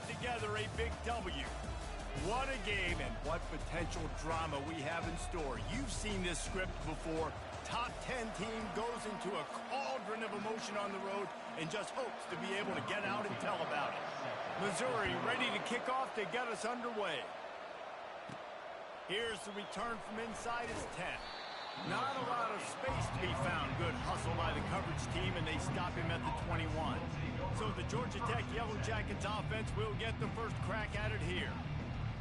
together a big W. What a game and what potential drama we have in store. You've seen this script before. Top 10 team goes into a cauldron of emotion on the road and just hopes to be able to get out and tell about it. Missouri ready to kick off to get us underway. Here's the return from inside his 10. Not a lot of space to be found. Good hustle by the coverage team, and they stop him at the 21. So the Georgia Tech Yellow Jackets offense will get the first crack at it here.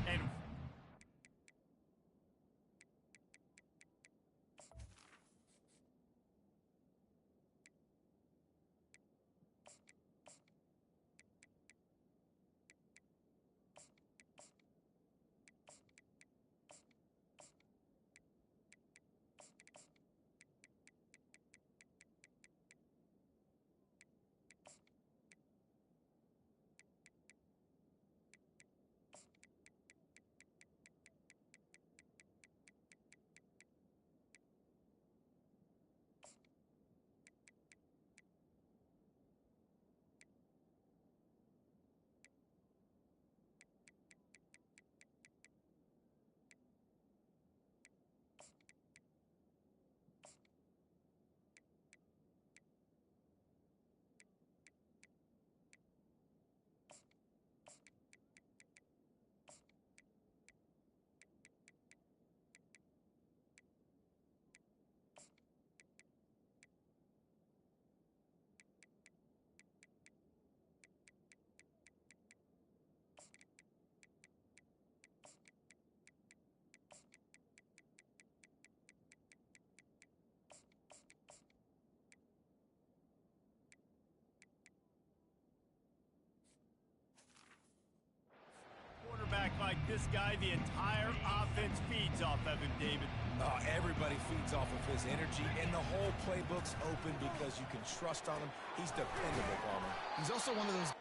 And quarterback like this guy, the entire offense feeds off of him, David. Oh, everybody feeds off of his energy, and the whole playbook's open because you can trust on him. He's dependable, Palmer. He's also one of those...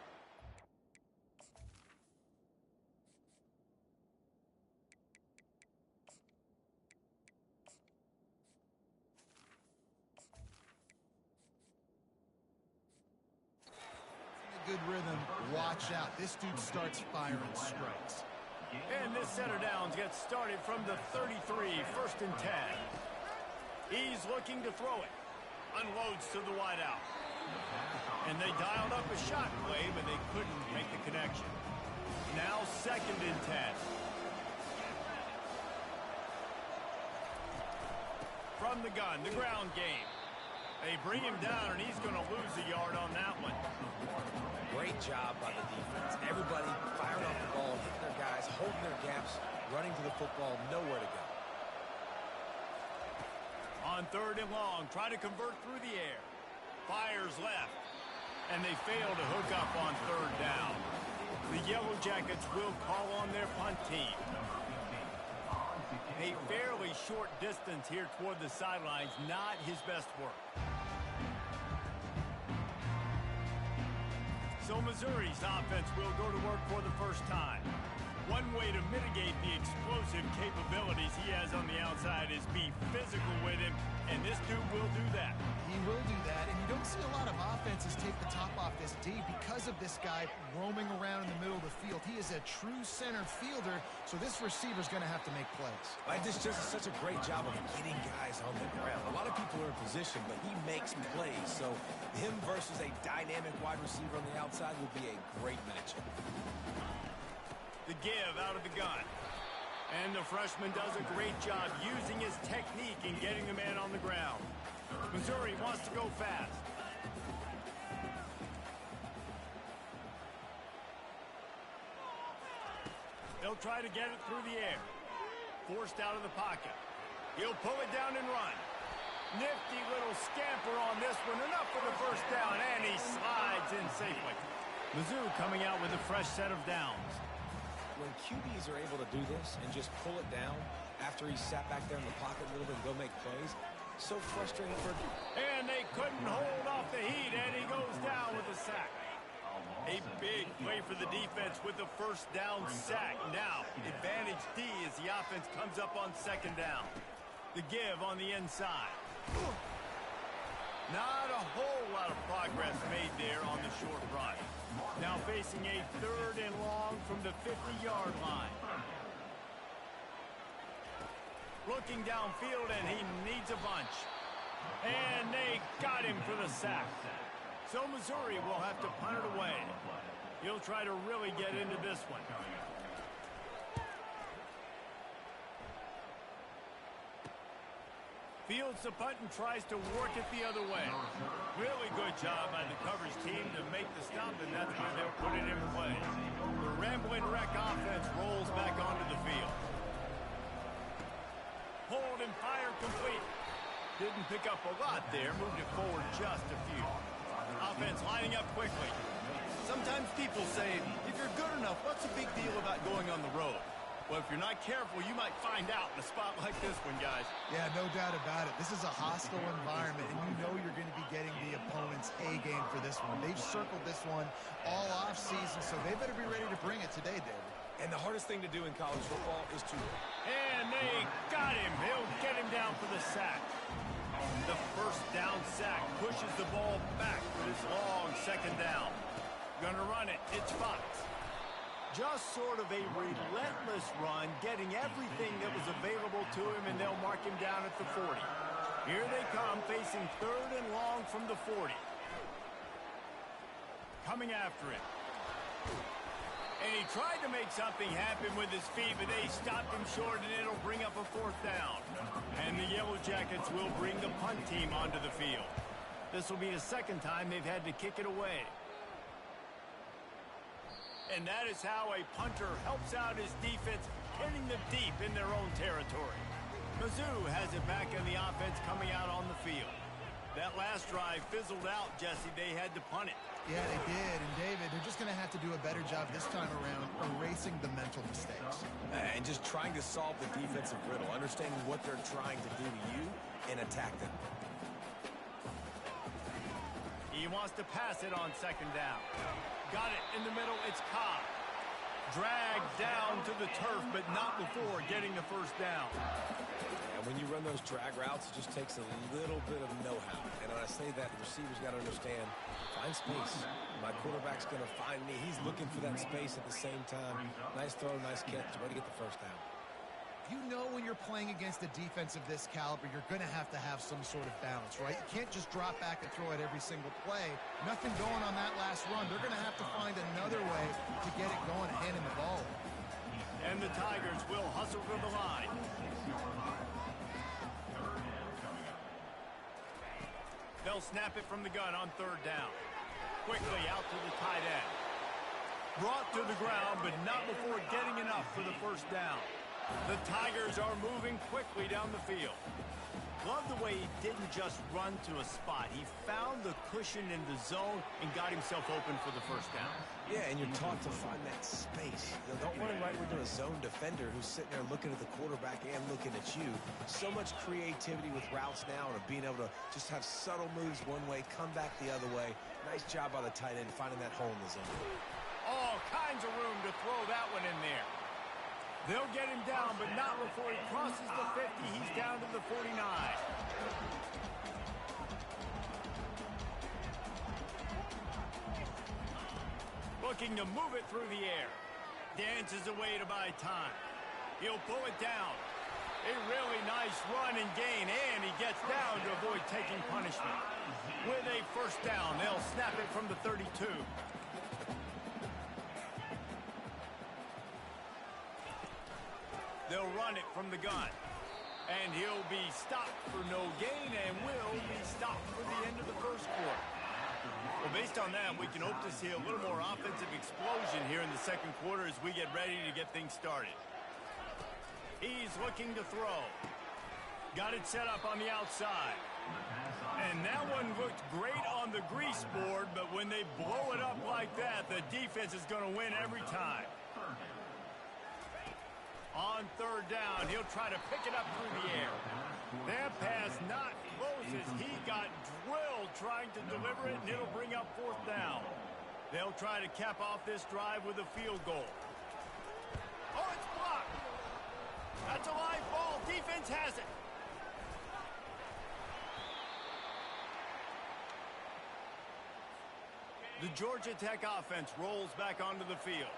good rhythm. Watch out. This dude starts firing strikes. And this center downs gets started from the 33, first and 10. He's looking to throw it. Unloads to the wideout. And they dialed up a shot play, but they couldn't make the connection. Now second and 10. From the gun, the ground game. They bring him down, and he's going to lose a yard on that one. Great job by the defense. Everybody firing off the ball, hitting their guys, holding their gaps, running to the football, nowhere to go. On third and long, try to convert through the air. Fires left, and they fail to hook up on third down. The Yellow Jackets will call on their punt team. A fairly short distance here toward the sidelines, not his best work. So Missouri's offense will go to work for the first time. One way to mitigate the explosive capabilities he has on the outside is be physical with him, and this dude will do that. He will do that, and you don't see a lot of offenses take the top off this D because of this guy roaming around in the middle of the field. He is a true center fielder, so this receiver's going to have to make plays. This just is such a great job of getting guys on the ground. A lot of people are in position, but he makes plays, so him versus a dynamic wide receiver on the outside will be a great matchup. The give out of the gun. And the freshman does a great job using his technique and getting the man on the ground. Missouri wants to go fast. They'll try to get it through the air. Forced out of the pocket. He'll pull it down and run. Nifty little scamper on this one. Enough for the first down, and he slides in safely. Mizzou coming out with a fresh set of downs. When QBs are able to do this and just pull it down after he sat back there in the pocket a little bit and go make plays, so frustrating for... And they couldn't hold off the heat, and he goes down with a sack. A big play for the defense with the first down sack. Now, advantage D as the offense comes up on second down. The give on the inside. Not a whole lot of progress made there on the short run. Now facing facing a 3rd and long from the 50-yard line. Looking downfield, and he needs a bunch. And they got him for the sack. So Missouri will have to punt it away. He'll try to really get into this one. Fields the punt and tries to work it the other way. Really good job by the coverage team to make the stop, and that's where they'll put it in play. The Rambling Wreck offense rolls back onto the field. Hold and fire complete. Didn't pick up a lot there, moved it forward just a few. Offense lining up quickly. Sometimes people say, if you're good enough, what's the big deal about going on the road? Well, if you're not careful, you might find out in a spot like this one, guys. Yeah, no doubt about it. This is a hostile environment, and you know you're going to be getting the opponent's A-game for this one. They've circled this one all off-season, so they better be ready to bring it today, David. And the hardest thing to do in college football is to... And they got him. They'll get him down for the sack. The first down sack pushes the ball back for this long 2nd down. Gonna run it. It's Fox. Just sort of a relentless run, getting everything that was available to him, and they'll mark him down at the 40. Here they come, facing 3rd and long from the 40. Coming after him. And he tried to make something happen with his feet, but they stopped him short, and it'll bring up a 4th down. And the Yellow Jackets will bring the punt team onto the field. This will be the 2nd time they've had to kick it away. And that is how a punter helps out his defense, pinning them deep in their own territory. Mizzou has it back in the offense coming out on the field. That last drive fizzled out, Jesse. They had to punt it. Yeah, they did. And, David, they're just going to have to do a better job this time around erasing the mental mistakes. And just trying to solve the defensive riddle, understanding what they're trying to do to you and attack them. He wants to pass it on 2nd down. Got it in the middle. It's Cobb. Dragged down to the turf, but not before getting the 1st down. And when you run those drag routes, it just takes a little bit of know-how. And when I say that, the receiver's got to understand, find space. My quarterback's going to find me. He's looking for that space at the same time. Nice throw, nice catch. Way to get the 1st down. You know when you're playing against a defense of this caliber, you're going to have some sort of balance, right? You can't just drop back and throw it every single play. Nothing going on that last run. They're going to have to find another way to get it going and handing the ball. And the Tigers will hustle to the line. They'll snap it from the gun on 3rd down. Quickly out to the tight end. Brought to the ground, but not before getting enough for the 1st down. The Tigers are moving quickly down the field. Love the way he didn't just run to a spot. He found the cushion in the zone and got himself open for the 1st down. Yeah, and you're taught to find that space. You know, don't run right into a zone defender who's sitting there looking at the quarterback and looking at you. So much creativity with routes now and being able to just have subtle moves one way, come back the other way. Nice job by the tight end finding that hole in the zone. All kinds of room to throw that one in there. They'll get him down, but not before he crosses the 50. He's down to the 49. Looking to move it through the air. Dances away to buy time. He'll pull it down. A really nice run and gain, and he gets down to avoid taking punishment. With a 1st down, they'll snap it from the 32. They'll run it from the gun. And he'll be stopped for no gain and will be stopped for the end of the 1st quarter. Well, based on that, we can hope to see a little more offensive explosion here in the 2nd quarter as we get ready to get things started. He's looking to throw. Got it set up on the outside. And that one looked great on the grease board, but when they blow it up like that, the defense is going to win every time. On 3rd down, he'll try to pick it up through the air. That pass not close as he got drilled trying to deliver it, and it'll bring up 4th down. They'll try to cap off this drive with a field goal. Oh, it's blocked. That's a live ball. Defense has it. The Georgia Tech offense rolls back onto the field.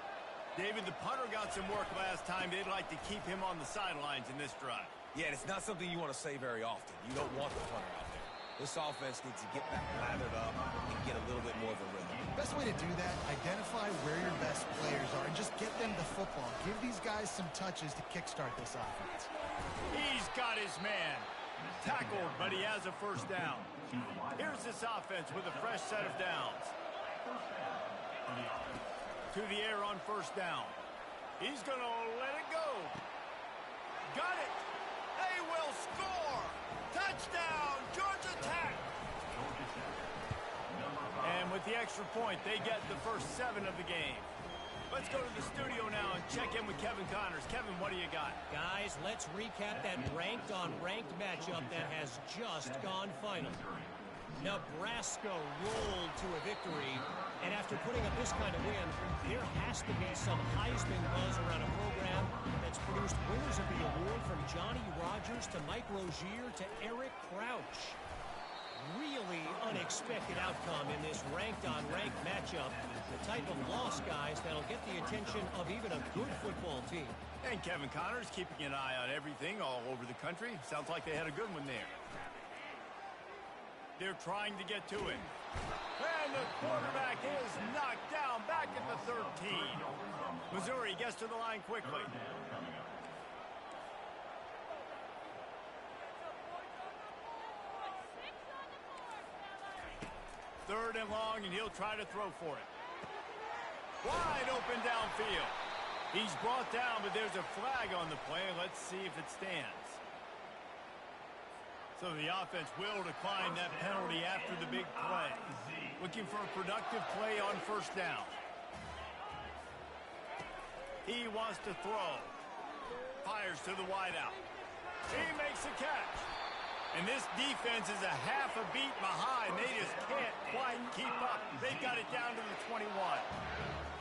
David, the punter got some work last time. They'd like to keep him on the sidelines in this drive. Yeah, and it's not something you want to say very often. You don't want the punter out there. This offense needs to get back lathered up and get a little bit more of a rhythm. Best way to do that, identify where your best players are and just get them the football. Give these guys some touches to kickstart this offense. He's got his man. Tackled, but he has a first down. Here's this offense with a fresh set of downs. To the air on first down. He's going to let it go. Got it. They will score. Touchdown, Georgia Tech. And with the extra point, they get the first 7 of the game. Let's go to the studio now and check in with Kevin Connors. Kevin, what do you got? Guys, let's recap that ranked-on-ranked matchup that has just gone final. Nebraska rolled to a victory, and after putting up this kind of win, there has to be some Heisman buzz around a program that's produced winners of the award from Johnny Rodgers to Mike Rozier to Eric Crouch. Really unexpected outcome in this ranked-on-ranked matchup. The type of loss, guys, that'll get the attention of even a good football team. And Kevin Connors keeping an eye on everything all over the country. Sounds like they had a good one there. They're trying to get to it. And the quarterback is knocked down back at the 13. Missouri gets to the line quickly. Third and long, and he'll try to throw for it. Wide open downfield. He's brought down, but there's a flag on the play. Let's see if it stands. So the offense will decline that penalty after the big play. Looking for a productive play on first down. He wants to throw. Fires to the wideout. He makes a catch. And this defense is a half a beat behind. They just can't quite keep up. They've got it down to the 21.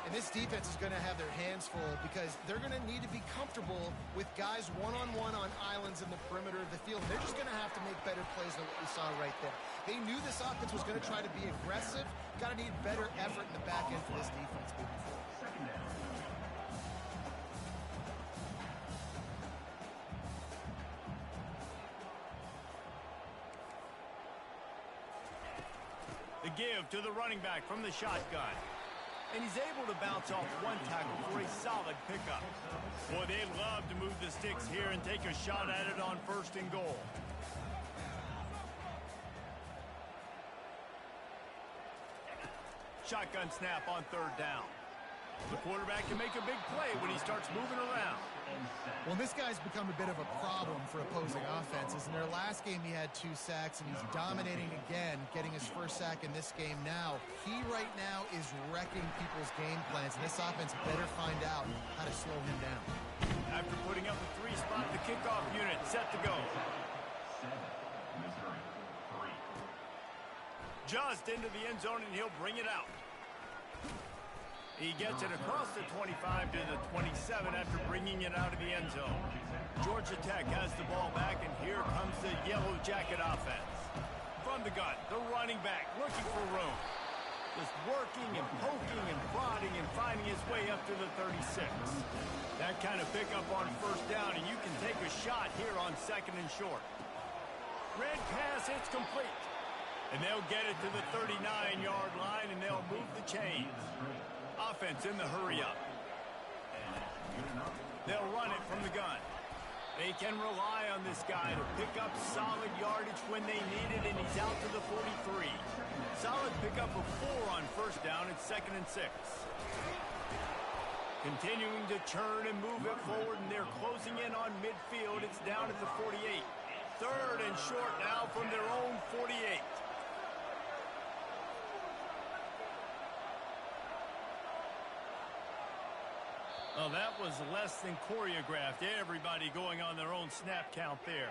And this defense is going to have their hands full because they're going to need to be comfortable with guys one-on-one on islands in the perimeter of the field. They're just going to have to make better plays than what we saw right there. They knew this offense was going to try to be aggressive. Got to need better effort in the back end for this defense moving forward. The give to the running back from the shotgun. And he's able to bounce off one tackle for a solid pickup. Boy, they love to move the sticks here and take a shot at it on first and goal. Shotgun snap on third down. The quarterback can make a big play when he starts moving around. Well, this guy's become a bit of a problem for opposing offenses. In their last game, he had 2 sacks, and he's dominating again, getting his first sack in this game now. He right now is wrecking people's game plans, and this offense better find out how to slow him down. After putting up a 3-spot, the kickoff unit set to go. Just into the end zone, and he'll bring it out. He gets it across the 25 to the 27 after bringing it out of the end zone. Georgia Tech has the ball back, and here comes the Yellow Jacket offense. From the gun, the running back looking for room. Just working and poking and prodding and finding his way up to the 36. That kind of pickup on first down, and you can take a shot here on second and short. Red pass, it's complete. And they'll get it to the 39-yard line, and they'll move the chains. Offense in the hurry-up. They'll run it from the gun. They can rely on this guy to pick up solid yardage when they need it, and he's out to the 43. Solid pickup of 4 on first down. It's 2nd and 6. Continuing to churn and move it forward, and they're closing in on midfield. It's down at the 48. 3rd and short now from their own 48. Oh, that was less than choreographed. Everybody going on their own snap count there.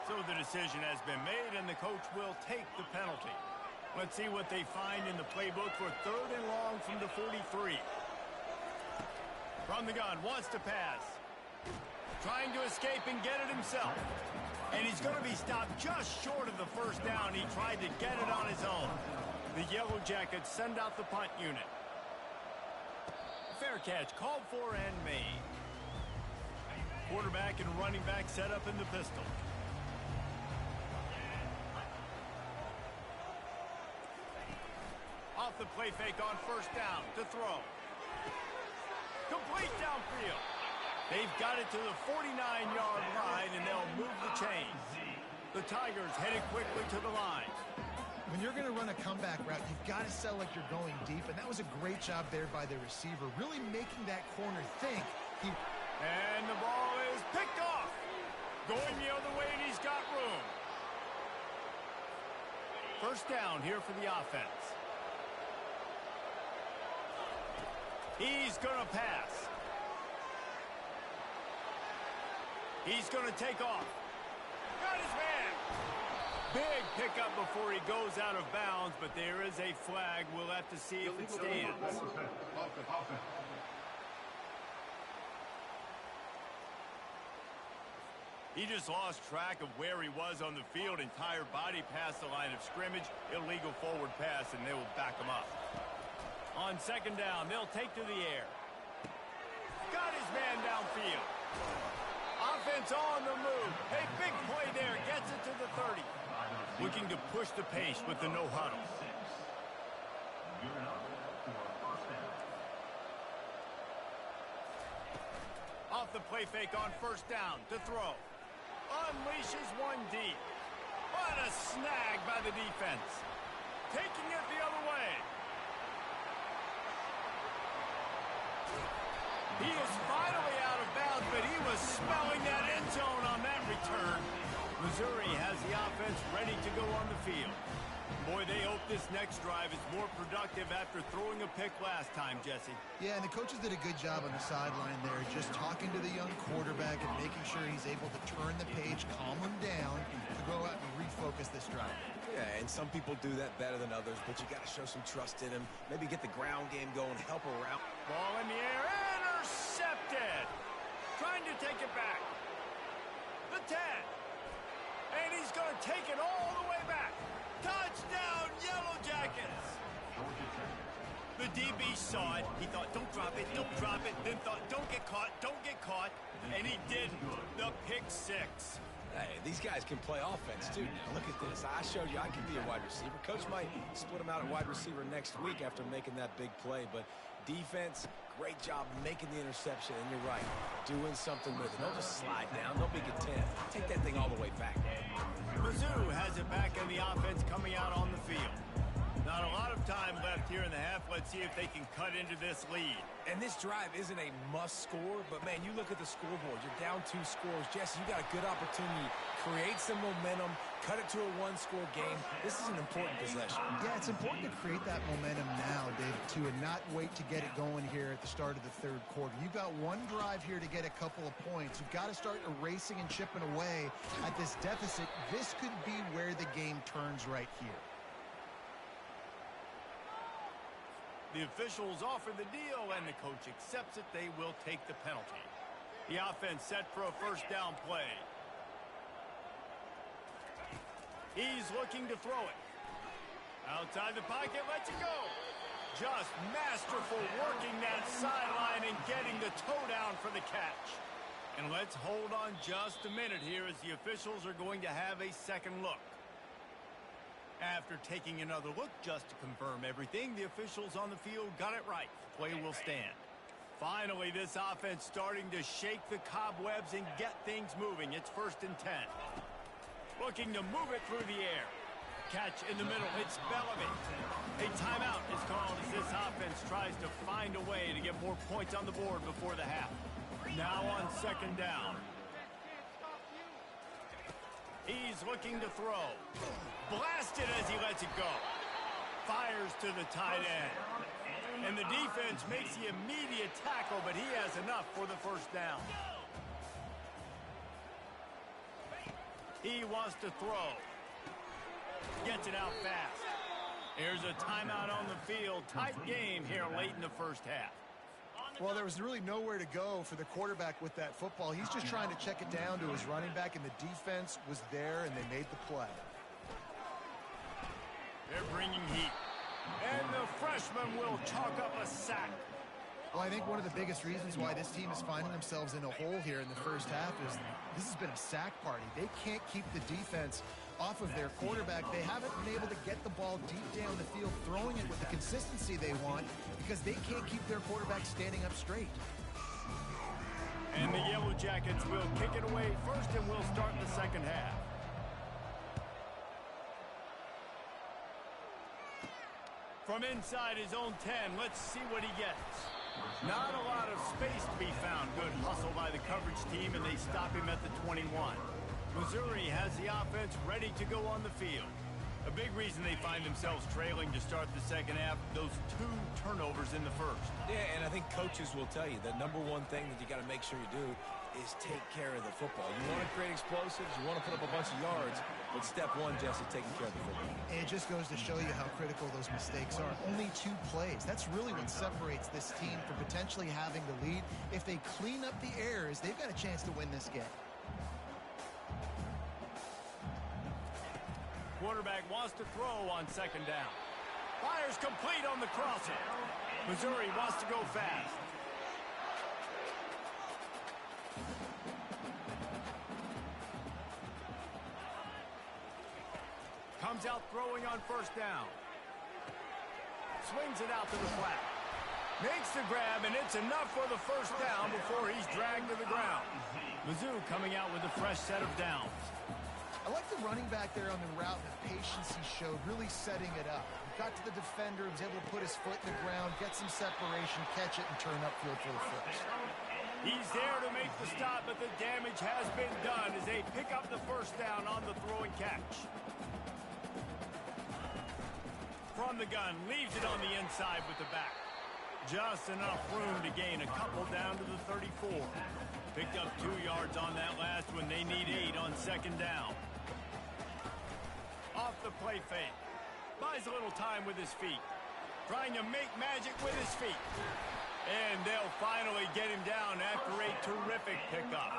So the decision has been made, and the coach will take the penalty. Let's see what they find in the playbook for 3rd and long from the 43. From the gun, wants to pass. Trying to escape and get it himself. And he's going to be stopped just short of the first down. He tried to get it on his own. The Yellow Jackets send out the punt unit. Fair catch called for and made. Quarterback and running back set up in the pistol. Off the play fake on first down to throw. Complete downfield. They've got it to the 49-yard line, and they'll move the chains. The Tigers headed quickly to the line. When you're going to run a comeback route, you've got to sell like you're going deep, and that was a great job there by the receiver, really making that corner think. And the ball is picked off. Going the other way, and he's got room. First down here for the offense. He's going to pass. He's going to take off. Got his man. Big pickup before he goes out of bounds, but there is a flag. We'll have to see if it stands. He just lost track of where he was on the field. Entire body past the line of scrimmage. Illegal forward pass, and they will back him up. On second down, they'll take to the air. Got his man downfield. Offense on the move. A big play there. Gets it to the 30. Looking to push the pace with the no huddle. Off the play fake on first down to throw. Unleashes one deep. What a snag by the defense. Taking it the other way. He is finally out of bounds, but he was smelling that end zone on that return. Missouri has the offense ready to go on the field. Boy, they hope this next drive is more productive after throwing a pick last time, Jesse. Yeah, and the coaches did a good job on the sideline there, just talking to the young quarterback and making sure he's able to turn the page, calm him down, to go out and refocus this drive. Yeah, and some people do that better than others, but you got to show some trust in him. Maybe get the ground game going, help around. Ball in the air, intercepted. Trying to take it back. The 10. And he's going to take it all the way back. Touchdown, Yellow Jackets. The DB saw it. He thought, don't drop it, don't drop it. Then thought, don't get caught, don't get caught. And he didn't. The pick six. Hey, these guys can play offense, too. Now, look at this. I showed you I can be a wide receiver. Coach might split him out at wide receiver next week after making that big play. But defense, great job making the interception. And you're right, doing something with it. Don't just slide down. Don't be content. Take that thing all the way back. Mizzou has it back in the offense coming out on the field. Not a lot of time left here in the half. Let's see if they can cut into this lead. And this drive isn't a must score, but man, you look at the scoreboard. You're down 2 scores. Jesse, you got a good opportunity. Create some momentum. Cut it to a 1-score game. This is an important possession. Yeah, it's important to create that momentum now, David, too, and not wait to get it going here at the start of the third quarter. You've got one drive here to get a couple of points. You've got to start erasing and chipping away at this deficit. This could be where the game turns right here. The officials offer the deal, and the coach accepts it. They will take the penalty. The offense set for a first down play. He's looking to throw it. Outside the pocket, lets it go. Just masterful working that sideline and getting the toe down for the catch. And let's hold on just a minute here as the officials are going to have a second look. After taking another look just to confirm everything, the officials on the field got it right. Play will stand. Finally, this offense starting to shake the cobwebs and get things moving. It's 1st and 10. Looking to move it through the air. Catch in the middle. It's Bellamy. A timeout is called as this offense tries to find a way to get more points on the board before the half. Now on second down. He's looking to throw. Blasted as he lets it go. Fires to the tight end. And the defense makes the immediate tackle, but he has enough for the first down. He wants to throw. Gets it out fast. Here's a timeout on the field. Tight game here late in the first half. Well, there was really nowhere to go for the quarterback with that football. He's just trying to check it down to his running back, and the defense was there, and they made the play. They're bringing heat. And the freshman will chalk up a sack. Well, I think one of the biggest reasons why this team is finding themselves in a hole here in the first half is this has been a sack party. They can't keep the defense off of their quarterback. They haven't been able to get the ball deep down the field, throwing it with the consistency they want because they can't keep their quarterback standing up straight. And the Yellow Jackets will kick it away first, and we'll start the second half. From inside his own 10, let's see what he gets. Not a lot of space to be found. Good hustle by the coverage team, and they stop him at the 21. Missouri has the offense ready to go on the field. A big reason they find themselves trailing to start the second half, those 2 turnovers in the first. Yeah, and I think coaches will tell you the number one thing that you got to make sure you do is take care of the football. You want to create explosives, you want to put up a bunch of yards, but step one, Jesse, taking care of the football. And it just goes to show you how critical those mistakes are. Only 2 plays. That's really what separates this team from potentially having the lead. If they clean up the errors, they've got a chance to win this game. Quarterback wants to throw on second down. Fires complete on the crosser. Missouri wants to go fast. Comes out throwing on first down. Swings it out to the flat. Makes the grab, and it's enough for the first down before he's dragged to the ground. Mizzou coming out with a fresh set of downs. I like the running back there on the route and the patience he showed, really setting it up. He got to the defender, was able to put his foot in the ground, get some separation, catch it, and turn upfield for the first. He's there to make the stop, but the damage has been done as they pick up the first down on the throw and catch. From the gun, leaves it on the inside with the back. Just enough room to gain a couple down to the 34. Picked up 2 yards on that last one. They need 8 on second down. Off the play fake. Buys a little time with his feet. Trying to make magic with his feet. And they'll finally get him down after a terrific pickup.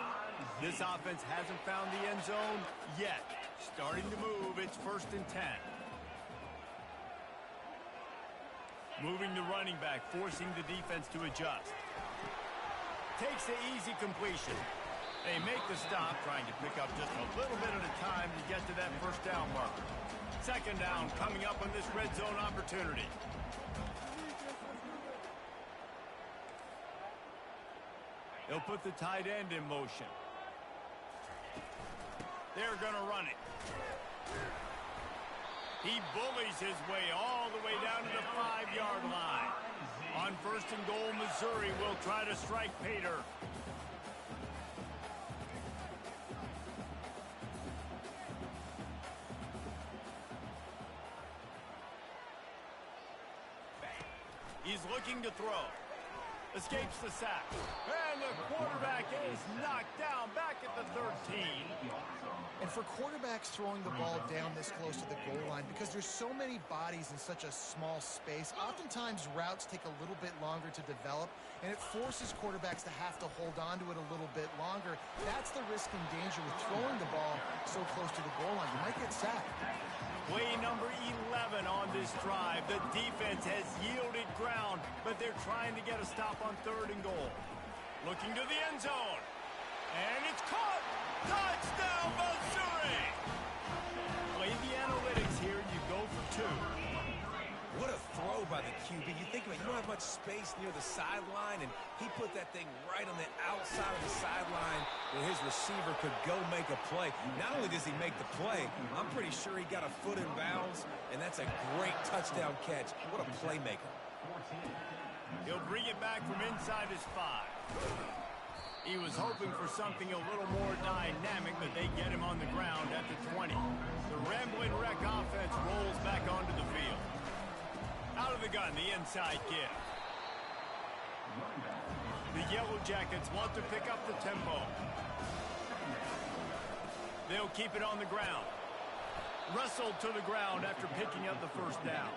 This offense hasn't found the end zone yet. Starting to move. It's first and 10. Moving the running back, forcing the defense to adjust. Takes the easy completion. They make the stop, trying to pick up just a little bit at a time to get to that first down marker. Second down coming up on this red zone opportunity. They'll put the tight end in motion. They're going to run it. He bullies his way all the way down to the 5-yard line. On first and goal, Missouri will try to strike Pater. He's looking to throw. Escapes the sack. And the quarterback is knocked down back at the 13. And for quarterbacks throwing the ball down this close to the goal line, because there's so many bodies in such a small space, oftentimes routes take a little bit longer to develop, and it forces quarterbacks to have to hold on to it a little bit longer. That's the risk and danger with throwing the ball so close to the goal line. You might get sacked. Play number 11 on this drive. The defense has yielded ground, but they're trying to get a stop on third and goal. Looking to the end zone. And it's caught! Touchdown, Missouri! Play the analytics here. You go for 2. What a throw by the QB. You think about it, you don't have much space near the sideline, and he put that thing right on the outside of the sideline where his receiver could go make a play. Not only does he make the play, I'm pretty sure he got a foot in bounds, and that's a great touchdown catch. What a playmaker. He'll bring it back from inside his 5. He was hoping for something a little more dynamic, but they get him on the ground at the 20. The Ramblin' Wreck offense rolls back onto the field. Out of the gun, the inside give. The Yellow Jackets want to pick up the tempo. They'll keep it on the ground. Wrestled to the ground after picking up the first down.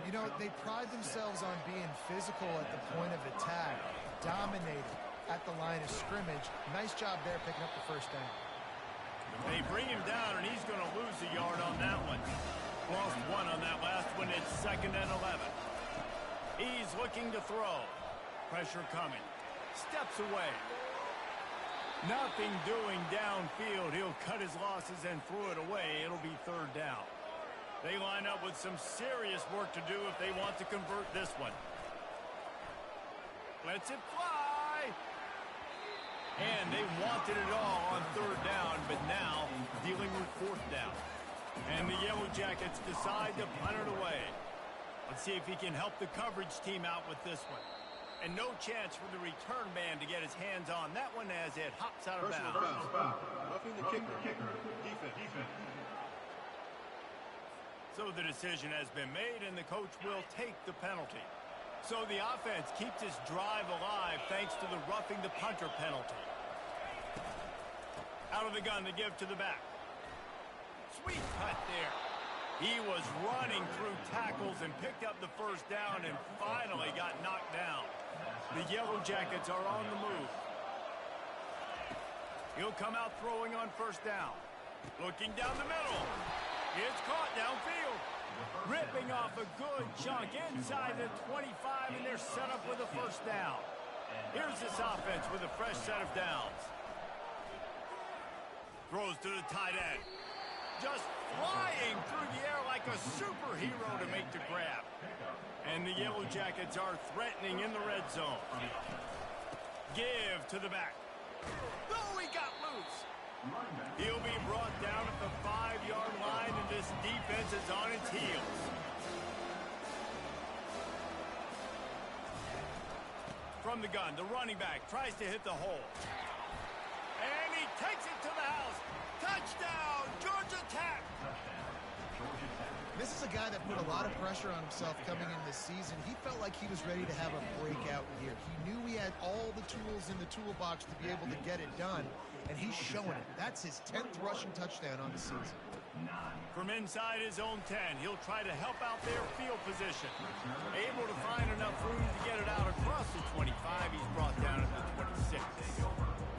You know, they pride themselves on being physical at the point of attack, dominating at the line of scrimmage. Nice job there picking up the first down. They bring him down, and he's going to lose a yard on that one. Lost one on that last one. It's 2nd and 11. He's looking to throw. Pressure coming. Steps away. Nothing doing downfield. He'll cut his losses and throw it away. It'll be 3rd down. They line up with some serious work to do if they want to convert this one. Lets it fly. And they wanted it all on 3rd down, but now dealing with 4th down. And the Yellow Jackets decide to punt it away. Let's see if he can help the coverage team out with this one. And no chance for the return man to get his hands on that one as it hops out of bounds. Roughing the kicker. Defense. So the decision has been made, and the coach will take the penalty. So the offense keeps its drive alive thanks to the roughing the punter penalty. Out of the gun to give to the back. Sweet cut there. He was running through tackles and picked up the first down and finally got knocked down. The Yellow Jackets are on the move. He'll come out throwing on 1st down. Looking down the middle. It's caught downfield. Ripping off a good chunk inside the 25, and they're set up with a 1st down. Here's this offense with a fresh set of downs. Throws to the tight end. Just flying through the air like a superhero to make the grab. And the Yellow Jackets are threatening in the red zone. Give to the back. Oh, he got loose. He'll be brought down at the 5-yard line, and this defense is on its heels. From the gun, the running back tries to hit the hole. And he takes it to the house. Touchdown, Georgia Tech. This is a guy that put a lot of pressure on himself coming in this season. He felt like he was ready to have a breakout year. He knew he had all the tools in the toolbox to be able to get it done, and he's showing it. That's his 10th rushing touchdown on the season. From inside his own 10, he'll try to help out their field position. Able to find enough room to get it out across the 25. He's brought down at the 26.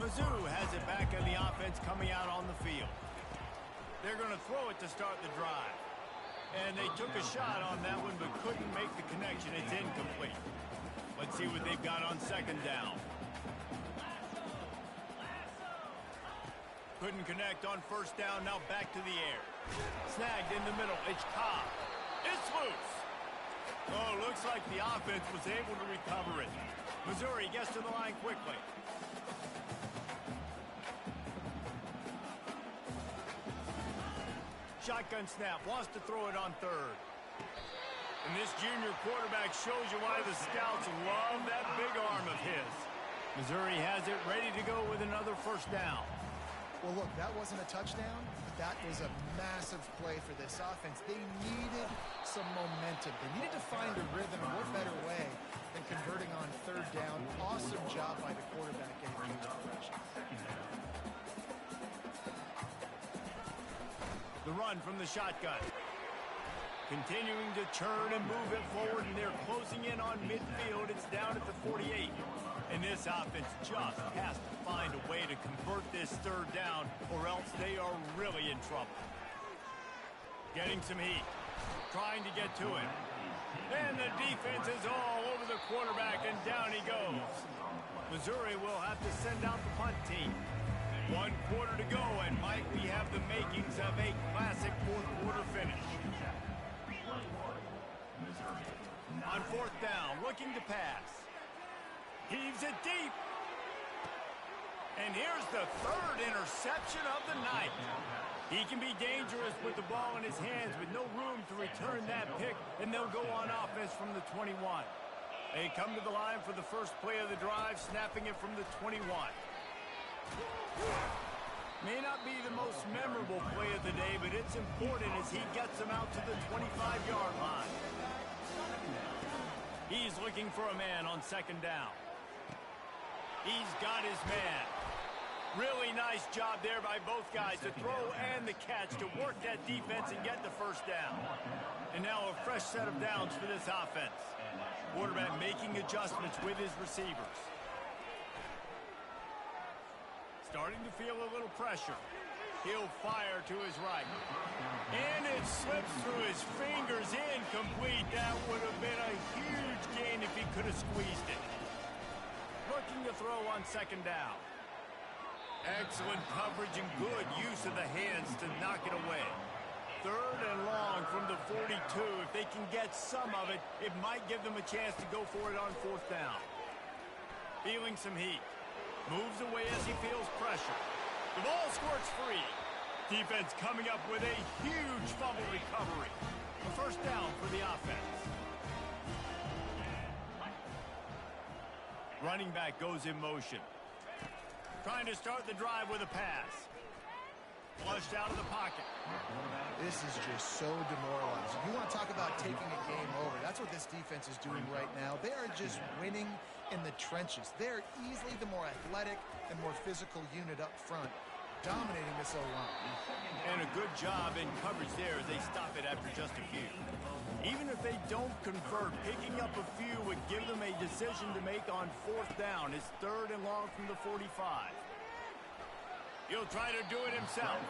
Mizzou has it back on the offense coming out on the field. They're going to throw it to start the drive. And they took a shot on that one but couldn't make the connection. It's incomplete. Let's see what they've got on 2nd down. Couldn't connect on 1st down. Now back to the air. Snagged in the middle. It's Cobb. It's loose. Oh, looks like the offense was able to recover it. Missouri gets to the line quickly. Shotgun snap, wants to throw it on 3rd. And this junior quarterback shows you why the scouts love that big arm of his. Missouri has it ready to go with another 1st down. Well, look, that wasn't a touchdown, but that was a massive play for this offense. They needed some momentum. They needed to find a rhythm, and what better way than converting on 3rd down. Awesome job by the quarterback getting through the progression. The run from the shotgun. Continuing to churn and move it forward, and they're closing in on midfield. It's down at the 48. And this offense just has to find a way to convert this 3rd down, or else they are really in trouble. Getting some heat. Trying to get to it. And the defense is all over the quarterback, and down he goes. Missouri will have to send out the punt team. 1 quarter to go, and Mike, we have the makings of a classic 4th quarter finish. On 4th down, looking to pass. Heaves it deep. And here's the 3rd interception of the night. He can be dangerous with the ball in his hands with no room to return that pick, and they'll go on offense from the 21. They come to the line for the first play of the drive, snapping it from the 21. May not be the most memorable play of the day, but it's important as he gets them out to the 25-yard line. He's looking for a man on 2nd down. He's got his man. Really nice job there by both guys to throw and the catch to work that defense and get the 1st down. And now a fresh set of downs for this offense. Quarterback making adjustments with his receivers. Starting to feel a little pressure. He'll fire to his right. And it slips through his fingers, incomplete. That would have been a huge gain if he could have squeezed it. Looking to throw on second down. Excellent coverage and good use of the hands to knock it away. Third and long from the 42. If they can get some of it, it might give them a chance to go for it on fourth down. Feeling some heat. Moves away as he feels pressure. The ball squirts free. Defense coming up with a huge fumble recovery. A first down for the offense. Running back goes in motion. Trying to start the drive with a pass. Flushed out of the pocket. This is just so demoralizing. You want to talk about taking a game over. That's what this defense is doing right now. They are just winning in the trenches. They're easily the more athletic and more physical unit up front, dominating this O-line. And a good job in coverage there as they stop it after just a few. Even if they don't convert, picking up a few would give them a decision to make on fourth down. It's third and long from the 45. He'll try to do it himself.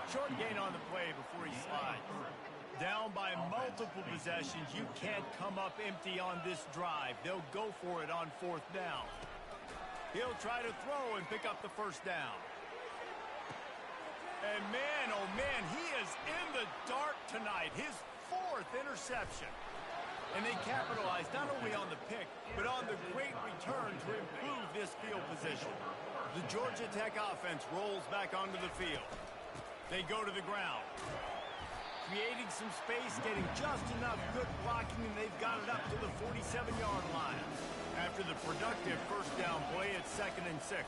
Short gain on the play before he slides. Down by multiple possessions, you can't come up empty on this drive. They'll go for it on fourth down. He'll try to throw and pick up the first down. And man, oh man, he is in the dark tonight. His fourth interception. And they capitalize not only on the pick, but on the great return to improve this field position. The Georgia Tech offense rolls back onto the field. They go to the ground. Creating some space, getting just enough good blocking, and they've got it up to the 47-yard line. After the productive first down play, it's 2nd and 6.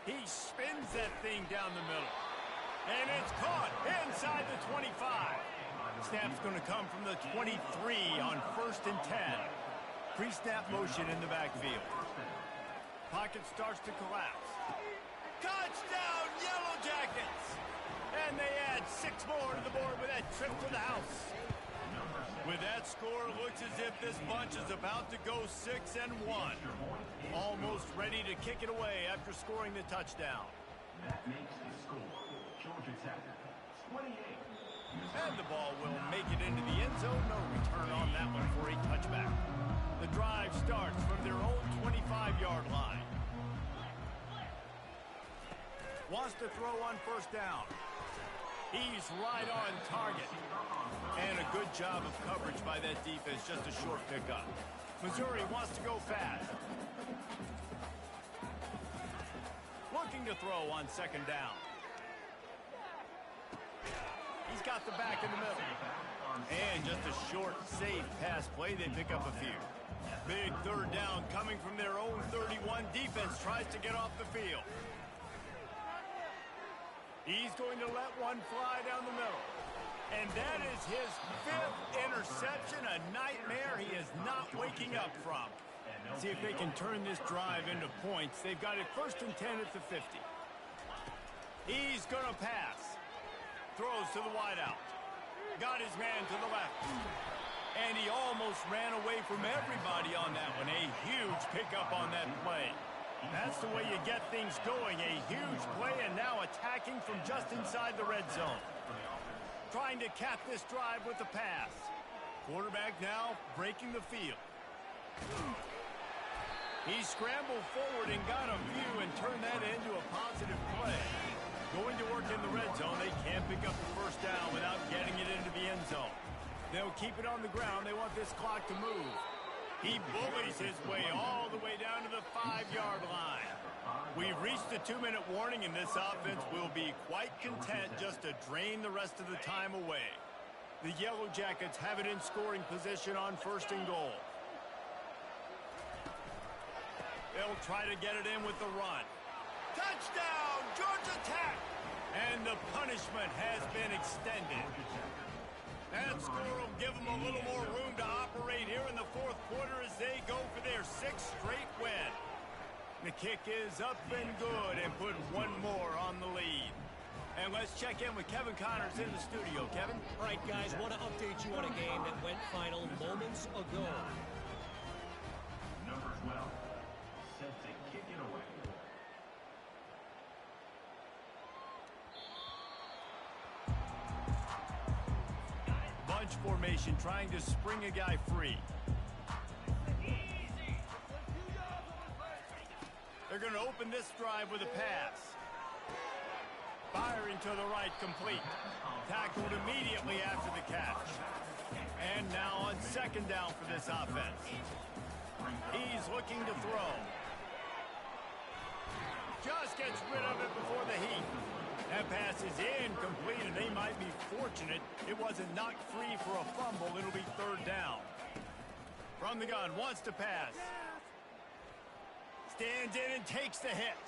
He spins that thing down the middle. And it's caught inside the 25. Snap's going to come from the 23 on 1st and 10. Pre-snap motion in the backfield. Pocket starts to collapse. Touchdown, Yellow Jackets! And they add 6 more to the board with that trip to the house. With that score, it looks as if this bunch is about to go 6-1. Almost ready to kick it away after scoring the touchdown. That makes the score Georgia Tech 28. And the ball will make it into the end zone. No return on that one for a touchback. The drive starts from their own 25-yard line. Wants to throw on first down. He's right on target. And a good job of coverage by that defense. Just a short pickup. Missouri wants to go fast. Looking to throw on second down. He's got the back in the middle. And just a short, safe pass play. They pick up a few. Big third down coming from their own 31. Defense tries to get off the field. He's going to let one fly down the middle. And that is his 5th interception, a nightmare he is not waking up from. See if they can turn this drive into points. They've got it 1st and 10 at the 50. He's going to pass. Throws to the wideout. Got his man to the left. And he almost ran away from everybody on that one. A huge pickup on that play. That's the way you get things going. A huge play and now attacking from just inside the red zone. Trying to cap this drive with the pass. Quarterback now breaking the field. He scrambled forward and got a view and turned that into a positive play. Going to work in the red zone. They can't pick up the first down without getting it into the end zone. They'll keep it on the ground. They want this clock to move. He bullies his way all the way down to the 5-yard line. We've reached the 2-minute warning, and this offense will be quite content just to drain the rest of the time away. The Yellow Jackets have it in scoring position on 1st and goal. They'll try to get it in with the run. Touchdown, Georgia Tech! And the punishment has been extended. That score will give them a little more room to operate here in the 4th quarter as they go for their 6th straight win. The kick is up and good and put one more on the lead. And let's check in with Kevin Connors in the studio. Kevin? All right, guys, want to update you on a game that went final moments ago. Number 12, set to kick it away. Bunch formation trying to spring a guy free. They're going to open this drive with a pass. Firing to the right, complete. Tackled immediately after the catch. And now on second down for this offense. He's looking to throw. Just gets rid of it before the heat. That pass is incomplete, and they might be fortunate it wasn't knocked free for a fumble. It'll be third down. From the gun, wants to pass. Stands in and takes the hit.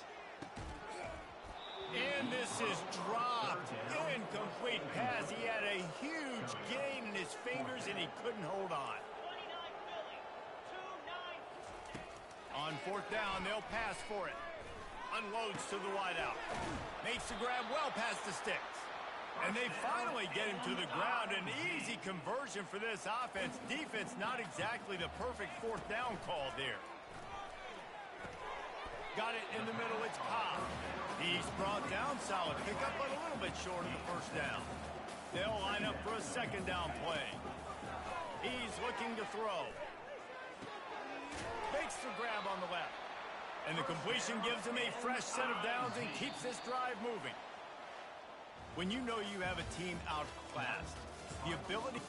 And this is dropped. Incomplete pass. He had a huge gain in his fingers, and he couldn't hold on. On fourth down, they'll pass for it. Unloads to the wideout. Makes the grab well past the sticks. And they finally get him to the ground. An easy conversion for this offense. Defense not exactly the perfect fourth down call there. Got it in the middle, it's Cobb. He's brought down, solid pickup, but a little bit short of the first down. They'll line up for a second down play. He's looking to throw. Makes the grab on the left. And the completion gives him a fresh set of downs and keeps this drive moving. When you know you have a team outclassed, the ability...